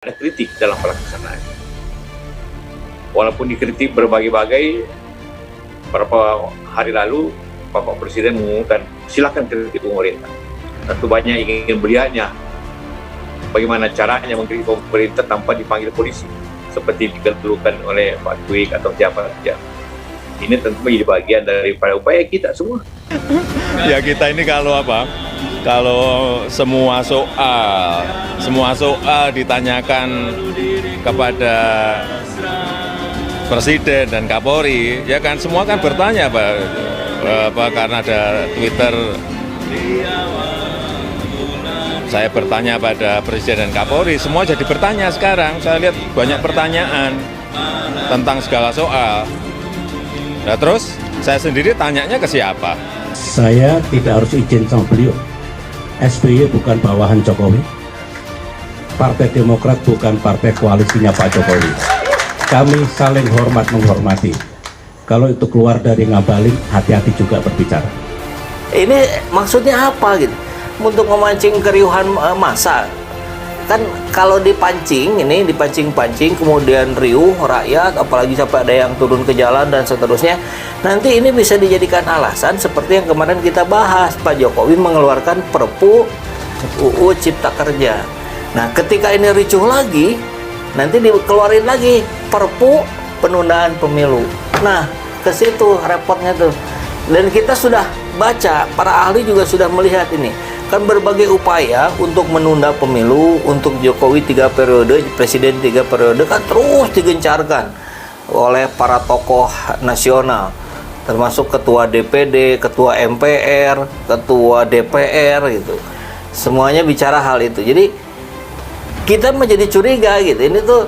ada kritik dalam pelaksanaan. Walaupun dikritik berbagai-bagai, beberapa hari lalu Bapak Presiden mengumumkan silakan kritik pemerintah. Tentu banyak ingin melihatnya bagaimana caranya mengkritik pemerintah tanpa dipanggil polisi, seperti dikeluhkan oleh Pak Twig atau siapa saja. Ini tentu menjadi bagian daripada upaya kita semua. Ya kita ini kalau semua soal ditanyakan kepada Presiden dan Kapolri, ya kan semua kan bertanya karena ada Twitter. Saya bertanya pada Presiden dan Kapolri, semua jadi bertanya sekarang. Saya lihat banyak pertanyaan tentang segala soal. Nah terus saya sendiri tanyanya ke siapa? Saya tidak harus izin sama beliau. SBY bukan bawahan Jokowi. Partai Demokrat bukan partai koalisinya Pak Jokowi. Kami saling hormat menghormati. Kalau itu keluar dari Ngabalin, hati-hati juga berbicara. Ini maksudnya apa gitu? Untuk memancing keriuhan massa. Kan kalau dipancing, ini dipancing-pancing, kemudian riuh rakyat, apalagi sampai ada yang turun ke jalan dan seterusnya, nanti ini bisa dijadikan alasan seperti yang kemarin kita bahas, Pak Jokowi mengeluarkan Perpu UU Cipta Kerja. Nah, ketika ini ricuh lagi, nanti dikeluarin lagi Perpu penundaan pemilu. Nah, ke situ repotnya tuh. Dan kita sudah baca, para ahli juga sudah melihat ini. Kan berbagai upaya untuk menunda pemilu, untuk Jokowi 3 periode, Presiden 3 periode kan terus digencarkan oleh para tokoh nasional, termasuk Ketua DPD, Ketua MPR, Ketua DPR gitu. Semuanya bicara hal itu. Jadi kita menjadi curiga gitu. Ini tuh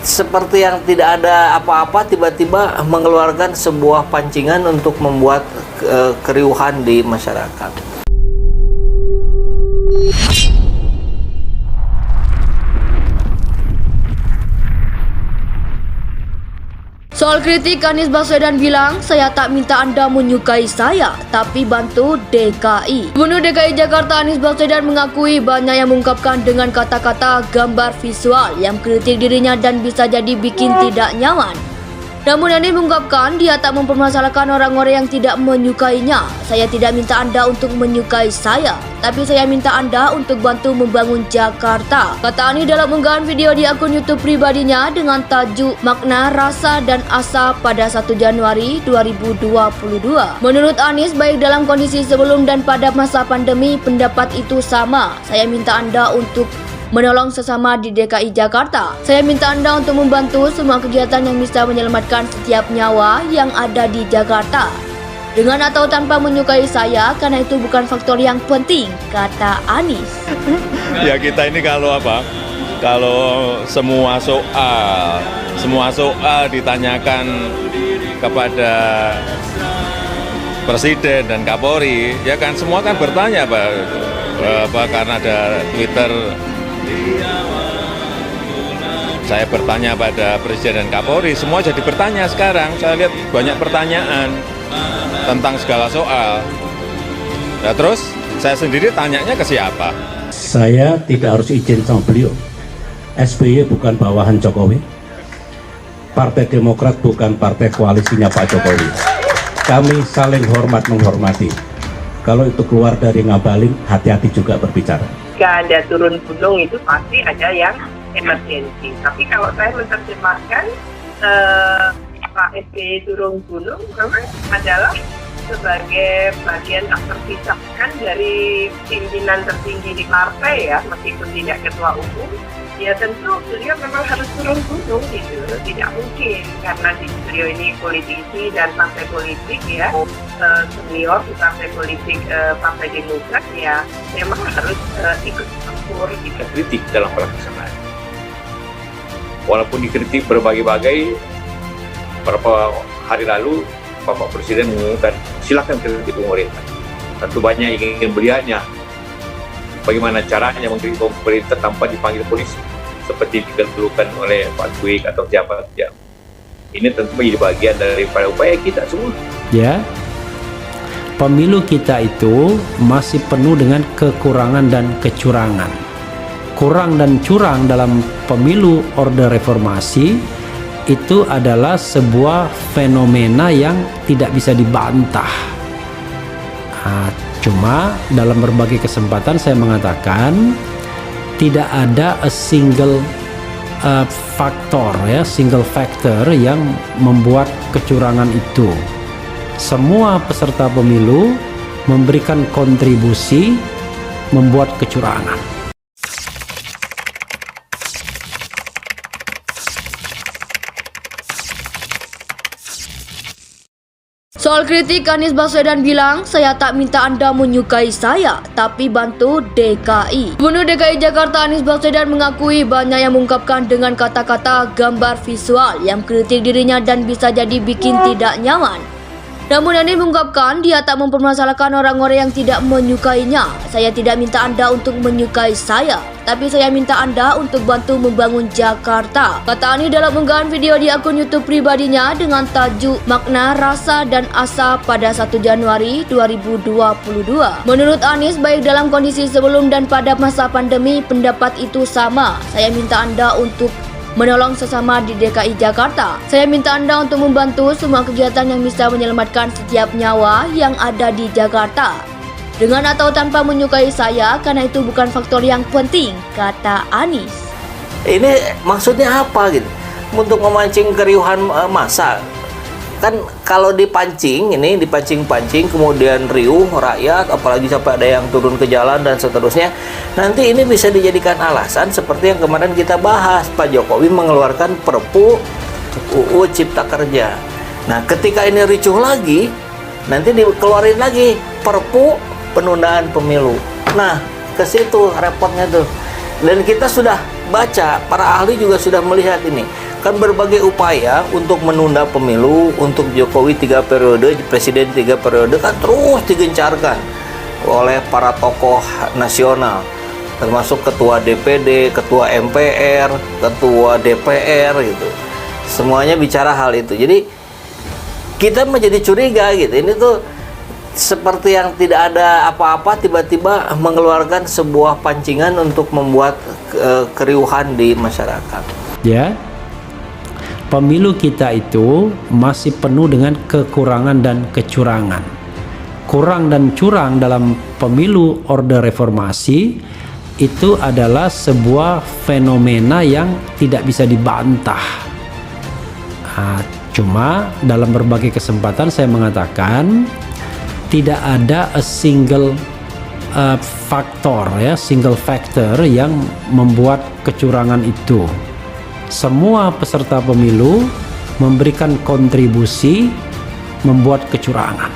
seperti yang tidak ada apa-apa tiba-tiba mengeluarkan sebuah pancingan untuk membuat keriuhan di masyarakat. Soal kritik, Anies Baswedan bilang, saya tak minta Anda menyukai saya, tapi bantu DKI. Gubernur DKI Jakarta Anies Baswedan mengakui banyak yang mengungkapkan dengan kata-kata gambar visual yang kritik dirinya dan bisa jadi bikin tidak nyaman. Namun Anies mengungkapkan dia tak mempermasalahkan orang-orang yang tidak menyukainya. Saya tidak minta Anda untuk menyukai saya, tapi saya minta Anda untuk bantu membangun Jakarta, kata Anies dalam unggahan video di akun YouTube pribadinya dengan tajuk Makna, Rasa, dan Asa pada 1 Januari 2022. Menurut Anies, baik dalam kondisi sebelum dan pada masa pandemi, pendapat itu sama. Saya minta Anda untuk menolong sesama di DKI Jakarta. Saya minta Anda untuk membantu semua kegiatan yang bisa menyelamatkan setiap nyawa yang ada di Jakarta. Dengan atau tanpa menyukai saya, karena itu bukan faktor yang penting, kata Anies. Ya kita ini kalau semua soal ditanyakan kepada Presiden dan Kapolri, ya kan semua kan bertanya karena ada Twitter. Saya bertanya pada Presiden dan Kapolri, semua jadi bertanya sekarang. Saya lihat banyak pertanyaan tentang segala soal. Nah terus saya sendiri tanyanya ke siapa? Saya tidak harus izin sama beliau. SBY bukan bawahan Jokowi. Partai Demokrat bukan partai koalisinya Pak Jokowi. Kami saling hormat menghormati. Kalau itu keluar dari Ngabalin, hati-hati juga berbicara. Jika Anda turun gunung itu pasti ada yang emergensi. Tapi kalau saya menerjemahkan Pak SBY turun gunung memang adalah sebagai bagian tak terpisahkan dari pimpinan tertinggi di partai ya, meskipun tidak ketua umum. Ya tentu beliau memang harus turun gunung gitu, tidak mungkin karena beliau ini politisi dan partai politik ya, senior di partai politik Partai Demokrat ya, memang harus ikut campur gitu. Kritik dalam pelaksanaan. Walaupun dikritik berbagai-bagai, beberapa hari lalu Bapak Presiden mengumumkan silakan kritik pemerintah. Tentu banyak ingin melihatnya bagaimana caranya mengkritik pemerintah tanpa dipanggil polisi, seperti dikeluhkan oleh Pak Twig atau siapa saja. Ini tentu menjadi bagian daripada upaya kita semua. Ya, pemilu kita itu masih penuh dengan kekurangan dan kecurangan. kurang dan curang dalam pemilu Orde Reformasi itu adalah sebuah fenomena yang tidak bisa dibantah. Cuma dalam berbagai kesempatan saya mengatakan tidak ada a single faktor ya, single factor yang membuat kecurangan itu. Semua peserta pemilu memberikan kontribusi membuat kecurangan. Soal kritik, Anies Baswedan bilang, saya tak minta Anda menyukai saya, tapi bantu DKI. Gubernur DKI Jakarta Anies Baswedan mengakui banyak yang mengungkapkan dengan kata-kata gambar visual yang kritik dirinya dan bisa jadi bikin tidak nyaman. Namun Anies mengungkapkan dia tak mempermasalahkan orang-orang yang tidak menyukainya. Saya tidak minta Anda untuk menyukai saya, tapi saya minta Anda untuk bantu membangun Jakarta, kata Anies dalam unggahan video di akun YouTube pribadinya dengan tajuk Makna, Rasa, dan Asa pada 1 Januari 2022. Menurut Anies, baik dalam kondisi sebelum dan pada masa pandemi, pendapat itu sama. Saya minta Anda untuk menolong sesama di DKI Jakarta. Saya minta Anda untuk membantu semua kegiatan yang bisa menyelamatkan setiap nyawa yang ada di Jakarta. Dengan atau tanpa menyukai saya, karena itu bukan faktor yang penting, kata Anies. Ini maksudnya apa gitu? Untuk memancing keriuhan massa. Kan kalau dipancing, ini dipancing-pancing, kemudian riuh rakyat, apalagi sampai ada yang turun ke jalan dan seterusnya, nanti ini bisa dijadikan alasan seperti yang kemarin kita bahas, Pak Jokowi mengeluarkan Perpu UU Cipta Kerja. Nah, ketika ini ricuh lagi, nanti dikeluarin lagi Perpu penundaan pemilu. Nah, ke situ repotnya tuh. Dan kita sudah baca, para ahli juga sudah melihat ini. Kan berbagai upaya untuk menunda pemilu, untuk Jokowi 3 periode, Presiden 3 periode kan terus digencarkan oleh para tokoh nasional, termasuk Ketua DPD, Ketua MPR, Ketua DPR gitu. Semuanya bicara hal itu. Jadi kita menjadi curiga gitu. Ini tuh seperti yang tidak ada apa-apa tiba-tiba mengeluarkan sebuah pancingan untuk membuat keriuhan di masyarakat. Ya. Pemilu kita itu masih penuh dengan kekurangan dan kecurangan. Kurang dan curang dalam pemilu Orde Reformasi itu adalah sebuah fenomena yang tidak bisa dibantah. Cuma dalam berbagai kesempatan saya mengatakan tidak ada a single faktor ya, single factor yang membuat kecurangan itu. Semua peserta pemilu memberikan kontribusi membuat kecurangan.